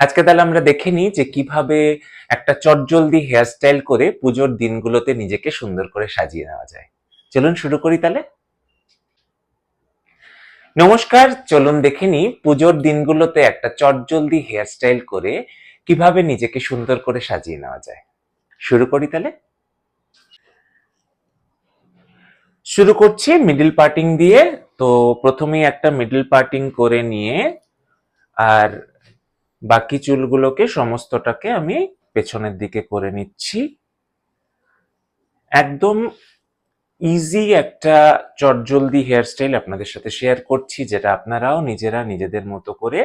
আজকে তাহলে আমরা দেখে নিই যে কিভাবে একটা চটজলদি হেয়ারস্টাইল করে পুজোর দিনগুলোতে নিজেকে সুন্দর করে সাজিয়ে নেওয়া যায়। চলুন শুরু করি তাহলে। নমস্কার, চলুন দেখে নিই পুজোর দিনগুলোতে একটা চটজলদি হেয়ারস্টাইল করে কিভাবে নিজেকে সুন্দর করে সাজিয়ে নেওয়া যায়। শুরু করি তাহলে। শুরু করছি মিডল পার্টিং দিয়ে। তো প্রথমেই একটা মিডল পার্টিং করে নিয়ে আর বাকি চুলগুলোকে সমস্তটাকে আমি পেছনের দিকে করে নিচ্ছি। একদম ইজি একটা চটজলদি হেয়ারস্টাইল আপনাদের সাথে শেয়ার করছি, যেটা আপনারাও নিজেরা নিজেদের মতো করে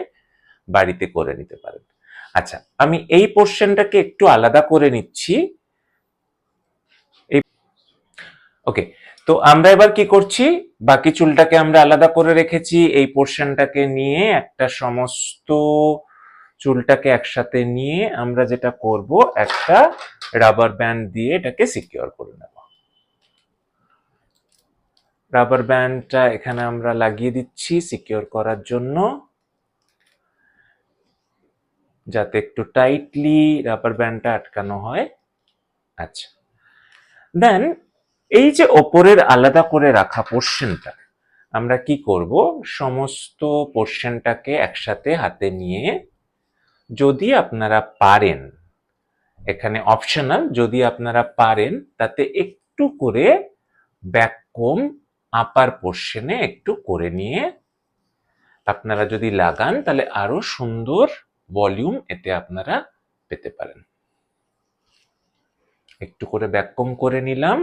বাড়িতে করে নিতে পারেন। আচ্ছা, আমি এই পোর্শনটাকে একটু আলাদা করে নিচ্ছি। এই ওকে, তো আমরা এবার কি করছি, বাকি চুলটাকে আমরা আলাদা করে রেখেছি, এই পোর্শনটাকে নিয়ে একটা সমস্ত চুলটাকে একসাথে নিয়ে আমরা যেটা করব, একটা রাবার ব্যান্ড দিয়ে এটাকে সিকিউর করে নেব। রাবার ব্যান্ডটা এখানে আমরা লাগিয়ে দিচ্ছি সিকিউর করার জন্য, যাতে একটু টাইটলি রাবার ব্যান্ডটা আটকানো হয়। আচ্ছা, দেন এই যে ওপরের আলাদা করে রাখা পোর্শনটা, আমরা কি করব, সমস্ত পোর্শনটাকে একসাথে হাতে নিয়ে, যদি আপনারা পারেন, এখানে অপশনাল, যদি আপনারা পারেন তাতে একটু করে ব্যাককোম আপার পোর্শনে একটু করে নিয়ে আপনারা যদি লাগান, তাহলে আরো সুন্দর ভলিউম এতে আপনারা পেতে পারেন। একটু করে ব্যাককোম করে নিলাম,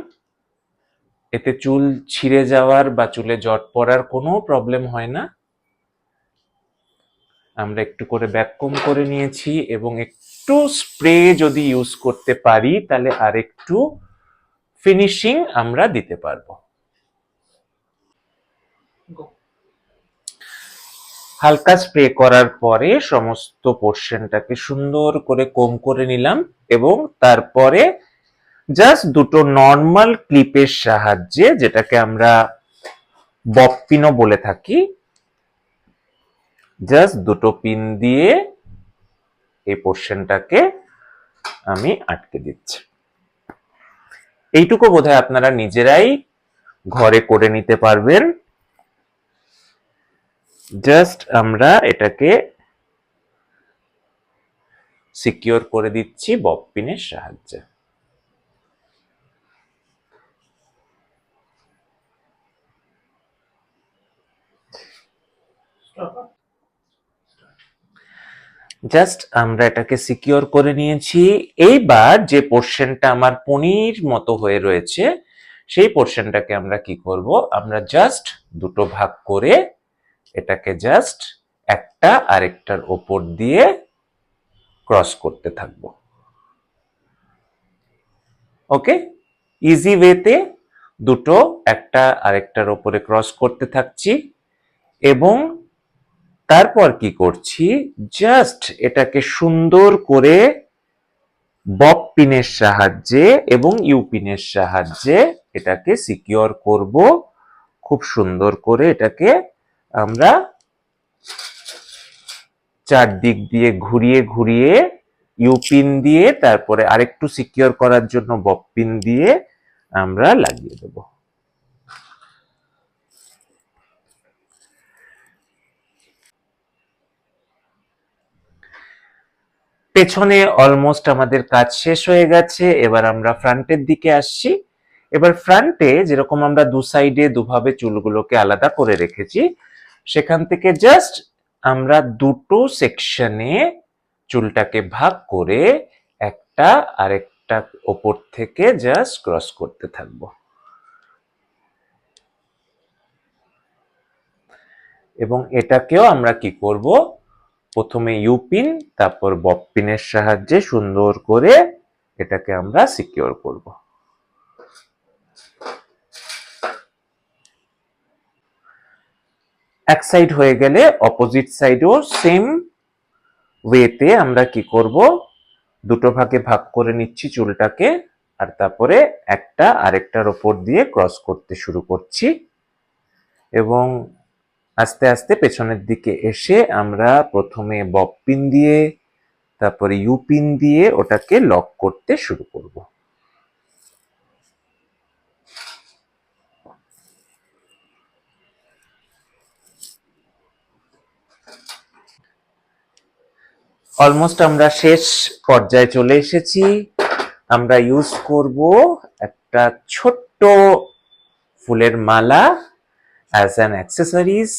এতে চুল ছিঁড়ে যাওয়ার বা চুলে জট পড়ার কোনো প্রবলেম হয় না। আমরা একটু করে ব্যাককোম করে নিয়েছি এবং একটু স্প্রে যদি ইউজ করতে পারি, তাহলে আর একটু ফিনিশিং আমরা দিতে পারবো। হালকা স্প্রে করার পরে সমস্ত পোর্শনটাকে সুন্দর করে কোম করে নিলাম এবং তারপরে জাস্ট দুটো নর্মাল ক্লিপের সাহায্যে, যেটাকে আমরা বব পিনও বলে থাকি, জাস্ট দুটো পিন দিয়ে এই পোর্শনটাকে আমি আটকে দিচ্ছি। এইটুকু বোধহয় আপনারা নিজেরাই ঘরে করে নিতে পারবেন। জাস্ট আমরা এটাকে সিকিউর করে দিচ্ছি বব পিনের সাহায্যে। জাস্ট আমরা এটাকে সিকিউর করে নিয়েছি। এইবার যে পোর্শনটা আমার পনির মতো হয়ে রয়েছে, সেই পোর্শনটাকে আমরা কি করব, আমরা জাস্ট দুটো ভাগ করে এটাকে জাস্ট একটা আরেকটার ওপর দিয়ে ক্রস করতে থাকবো। ওকে, ইজি ওয়েতে দুটো একটা আরেকটার ওপরে ক্রস করতে থাকছি এবং তারপর কি করছি, জাস্ট এটাকে সুন্দর করে বব পিনের সাহায্যে এবং ইউ পিনের সাহায্যে এটাকে সিকিউর করব। খুব সুন্দর করে এটাকে আমরা চারদিক দিয়ে ঘুরিয়ে ঘুরিয়ে ইউ পিন দিয়ে, তারপরে আরেকটু সিকিউর করার জন্য বব পিন দিয়ে আমরা লাগিয়ে দেব। পেছনে অলমোস্ট আমাদের কাজ শেষ হয়ে গেছে। এবার আমরা ফ্রন্টের দিকে আসছি। এবার ফ্রন্টে যেরকম আমরা দু সাইডে দুভাবে চুলগুলোকে আলাদা করে রেখেছি, সেখান থেকে জাস্ট আমরা দুটো সেকশনে চুলটাকে ভাগ করে একটা আরেকটা ওপর থেকে জাস্ট ক্রস করতে থাকবো এবং এটাকেও আমরা কি করব, প্রথমে ইউপিন তারপর বব পিনের সাহায্যে সুন্দর করে এটাকে আমরা সিকিউর করব। এক সাইড হয়ে গেলে অপোজিট সাইডও সেম ওয়েতে আমরা কি করব, দুটো ভাগে ভাগ করে নিচ্ছি চুলটাকে, আর তারপরে একটা আরেকটার ওপর দিয়ে ক্রস করতে শুরু করছি এবং আস্তে আস্তে পেছনের দিকে এসে আমরা প্রথমে বব পিন দিয়ে তারপরে ইউ পিন দিয়ে ওটাকে লক করতে শুরু করব। অলমোস্ট আমরা শেষ পর্যায়ে চলে এসেছি। আমরা ইউজ করব একটা ছোট্ট ফুলের মালা অ্যাজ অ্যান অ্যাক্সেসরিজ,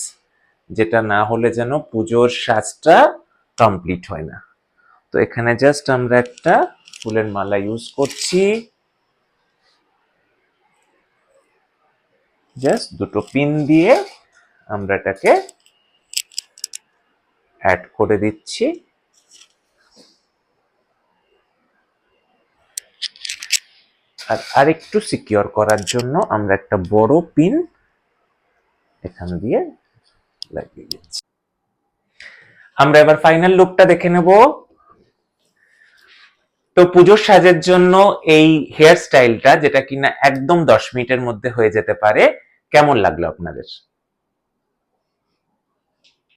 যেটা না হলে যেন পুজোর সাজটা কমপ্লিট হয় না। তো এখানে জাস্ট আমরা একটা ফুলের মালা ইউজ করছি, জাস্ট দুটো পিন দিয়ে আমরা এটাকে অ্যাড করে দিচ্ছি। আর আরেকটু সিকিউর করার জন্য আমরা একটা বড় পিন এখান দিয়ে লাগিয়ে দিচ্ছি। আমরা এবার ফাইনাল লুকটা দেখে নেব। তো পুজোর সাজের জন্য এই হেয়ার স্টাইলটা, যেটা কিনা একদম 10 মিনিটের মধ্যে হয়ে যেতে পারে, কেমন লাগলো আপনাদের?